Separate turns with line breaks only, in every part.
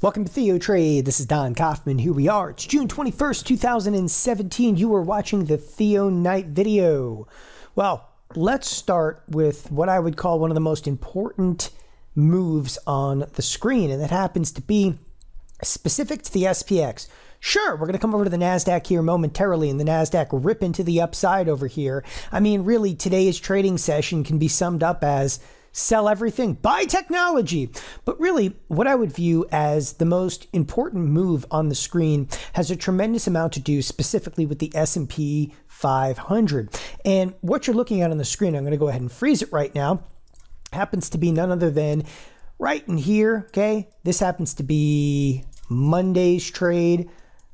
Welcome to TheoTrade. This is Don Kaufman. Here we are. It's June 21st, 2017. You are watching the Theo Night video. Well, let's start with what I would call one of the most important moves on the screen, and that happens to be specific to the SPX. Sure, we're going to come over to the Nasdaq here momentarily, and the Nasdaq rip into the upside over here. I mean, really, today's trading session can be summed up as sell everything, buy technology. But really, what I would view as the most important move on the screen has a tremendous amount to do specifically with the S&P 500. And what you're looking at on the screen, I'm going to go ahead and freeze it right now, happens to be none other than right in here, okay? This happens to be Monday's trade.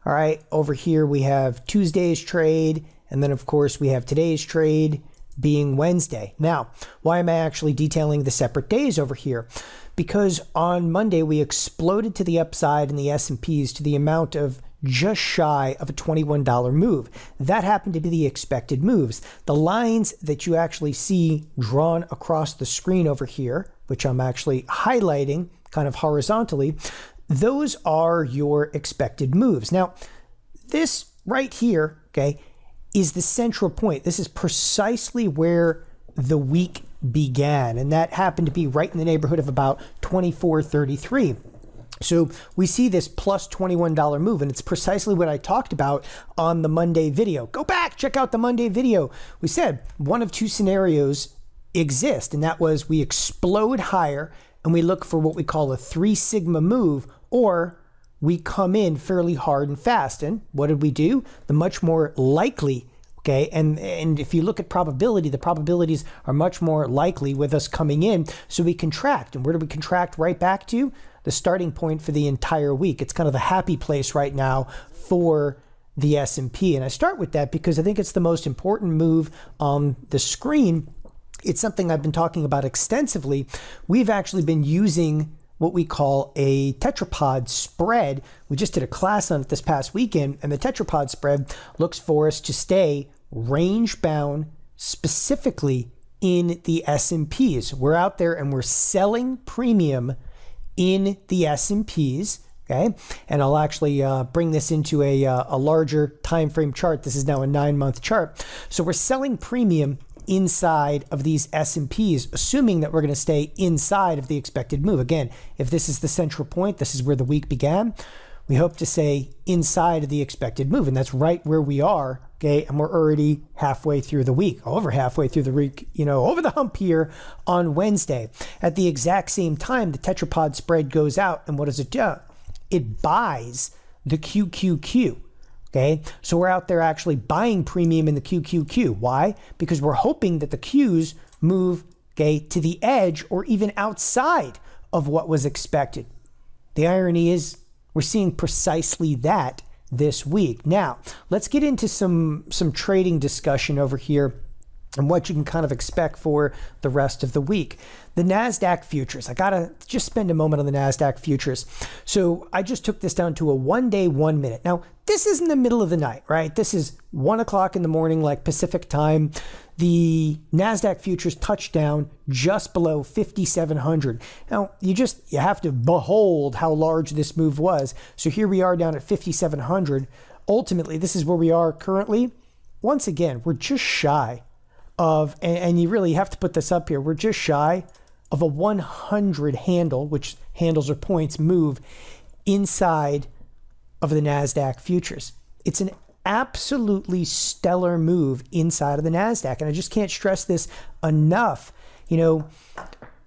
All right, over here we have Tuesday's trade, and then of course we have today's trade being Wednesday. Now, why am I actually detailing the separate days over here? Because on Monday we exploded to the upside in the S&Ps to the amount of just shy of a $21 move. That happened to be the expected moves. The lines that you actually see drawn across the screen over here, which I'm actually highlighting kind of horizontally, those are your expected moves. Now, this right here, okay, is the central point. This is precisely where the week began, and that happened to be right in the neighborhood of about 24.33. So we see this plus $21 move, and it's precisely what I talked about on the Monday video. Go back, check out the Monday video. We said one of two scenarios exist, and that was we explode higher and we look for what we call a 3 sigma move, or we come in fairly hard and fast. And what did we do? The much more likely, okay, and if you look at probability, the probabilities are much more likely with us coming in, so we contract. And where do we contract right back to? The starting point for the entire week. It's kind of the happy place right now for the S&P. And I start with that because I think it's the most important move on the screen. It's something I've been talking about extensively. We've actually been using what we call a tetrapod spread. We just did a class on it this past weekend, and the tetrapod spread looks for us to stay range bound specifically in the S&Ps. We're out there and we're selling premium in the S&Ps, okay? And I'll actually bring this into a larger time frame chart. This is now a 9-month chart. So we're selling premium inside of these S&Ps, assuming that we're going to stay inside of the expected move. Again, if this is the central point, this is where the week began, we hope to stay inside of the expected move, and that's right where we are, okay? And we're already halfway through the week, over halfway through the week, you know, over the hump here on Wednesday. At the exact same time, the tetrapod spread goes out, and what does it do? It buys the QQQ. Okay, so we're out there actually buying premium in the QQQ. Why? Because we're hoping that the Qs move, okay, to the edge or even outside of what was expected. The irony is we're seeing precisely that this week. Now, let's get into some trading discussion over here and what you can kind of expect for the rest of the week. The Nasdaq futures, I gotta just spend a moment on the Nasdaq futures. So I just took this down to a 1 day, 1 minute. Now, this is in the middle of the night, right? This is 1 o'clock in the morning, like Pacific time. The Nasdaq futures touched down just below 5,700. Now, you have to behold how large this move was. So here we are down at 5,700. Ultimately, this is where we are currently. Once again, we're just shy of, and you really have to put this up here, we're just shy of a 100 handle, which handles or points move inside of the Nasdaq futures. It's an absolutely stellar move inside of the Nasdaq, and I just can't stress this enough. You know,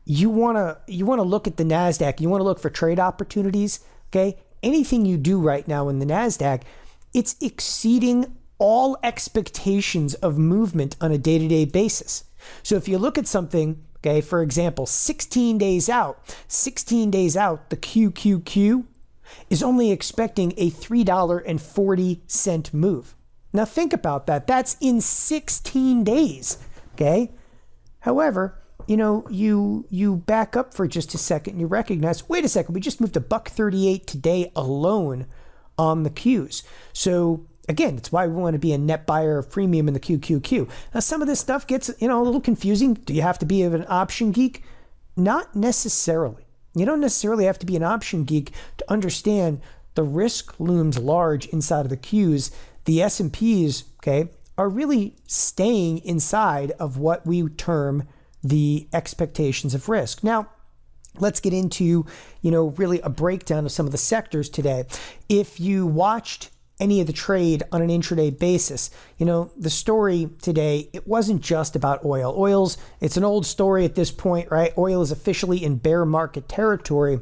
you want to look at the Nasdaq, you want to look for trade opportunities, okay? Anything you do right now in the Nasdaq, it's exceeding all expectations of movement on a day-to-day basis. So if you look at something, okay, for example, 16 days out, the QQQ is only expecting a $3.40 move. Now think about that. That's in 16 days, okay? However, you know, you back up for just a second and you recognize, wait a second, we just moved a $1.38 today alone on the Qs. So again, it's why we want to be a net buyer of premium in the QQQ. Now, some of this stuff gets, you know, a little confusing. Do you have to be an option geek? Not necessarily. you don't necessarily have to be an option geek to understand the risk looms large inside of the Qs. The S&Ps, okay, are really staying inside of what we term the expectations of risk. Now, let's get into, really a breakdown of some of the sectors today. If you watched any of the trade on an intraday basis, the story today, it wasn't just about oil. It's an old story at this point, right? Oil is officially in bear market territory,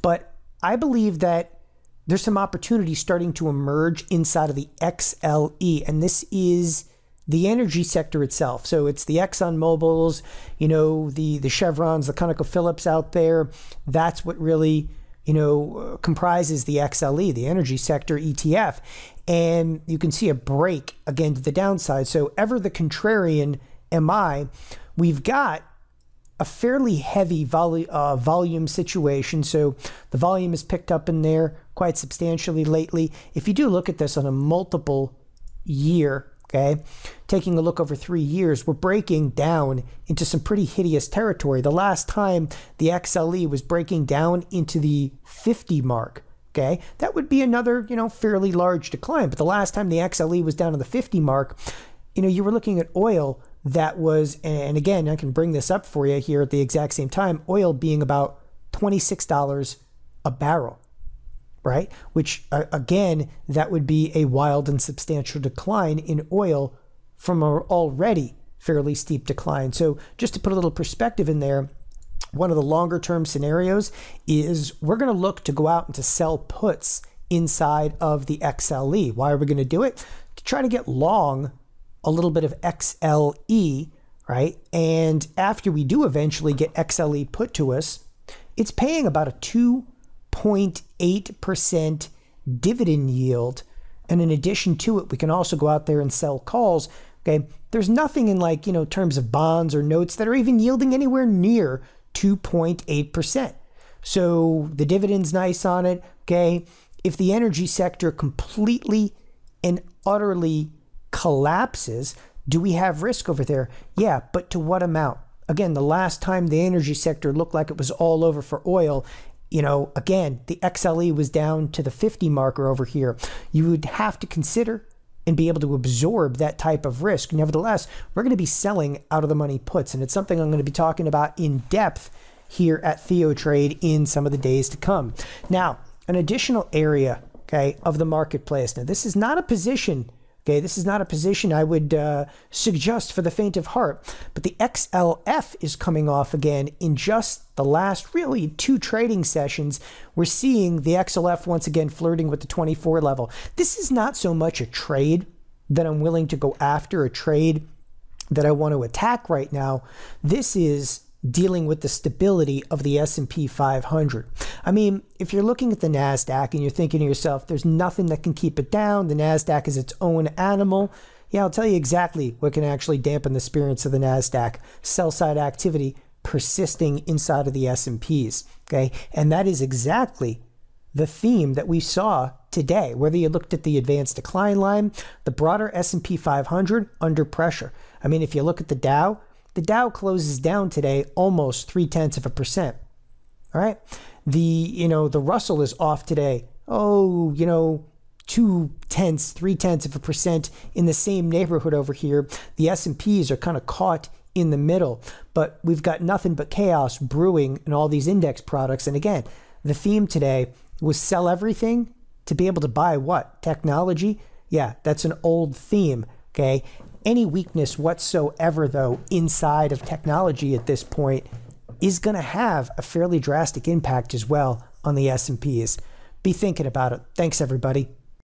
but I believe that there's some opportunity starting to emerge inside of the XLE, and this is the energy sector itself. So it's the Exxon Mobils, the Chevrons, the ConocoPhillips out there. That's what really, comprises the XLE, the energy sector ETF. And you can see a break again to the downside. So ever the contrarian am I, we've got a fairly heavy volume situation. So the volume has picked up in there quite substantially lately. If you do look at this on a multiple year, okay, taking a look over 3 years, we're breaking down into some pretty hideous territory. The last time the XLE was breaking down into the 50 mark, okay, that would be another, fairly large decline. But the last time the XLE was down to the 50 mark, you were looking at oil that was, and again, I can bring this up for you here at the exact same time, oil being about $26 a barrel, right? Which, again, that would be a wild and substantial decline in oil from an already fairly steep decline. So just to put a little perspective in there, one of the longer term scenarios is we're going to look to go out and to sell puts inside of the XLE. Why are we going to do it? To try to get long a little bit of XLE, right? And after we do eventually get XLE put to us, it's paying about a 2.8% dividend yield. And in addition to it, we can also go out there and sell calls. Okay, there's nothing in terms of bonds or notes that are even yielding anywhere near 2.8%. So the dividend's nice on it. Okay, if the energy sector completely and utterly collapses, do we have risk over there? Yeah, but to what amount? Again, the last time the energy sector looked like it was all over for oil, again, the XLE was down to the 50 marker over here. You would have to consider and be able to absorb that type of risk. Nevertheless, we're going to be selling out of the money puts, and it's something I'm going to be talking about in depth here at TheoTrade in some of the days to come. Now, an additional area, okay, of the marketplace. Now, this is not a position. Okay, this is not a position I would suggest for the faint of heart, but the XLF is coming off again in just the last really 2 trading sessions. We're seeing the XLF once again flirting with the 24 level. This is not so much a trade that I'm willing to go after, a trade that I want to attack right now. This is dealing with the stability of the S&P 500. I mean, if you're looking at the Nasdaq and you're thinking to yourself, there's nothing that can keep it down, the Nasdaq is its own animal. Yeah, I'll tell you exactly what can actually dampen the spirits of the Nasdaq. Sell-side activity persisting inside of the S&Ps, okay? And that is exactly the theme that we saw today. Whether you looked at the advanced decline line, the broader S&P 500 under pressure. I mean, if you look at the Dow closes down today almost 0.3%. All right. The Russell is off today. 0.2, 0.3% in the same neighborhood over here. The S&Ps are kind of caught in the middle, but we've got nothing but chaos brewing in all these index products. And again, the theme today was sell everything to be able to buy what? Technology? Yeah, that's an old theme. Okay. Any weakness whatsoever, though, inside of technology at this point is going to have a fairly drastic impact as well on the S&Ps. Be thinking about it. Thanks, everybody.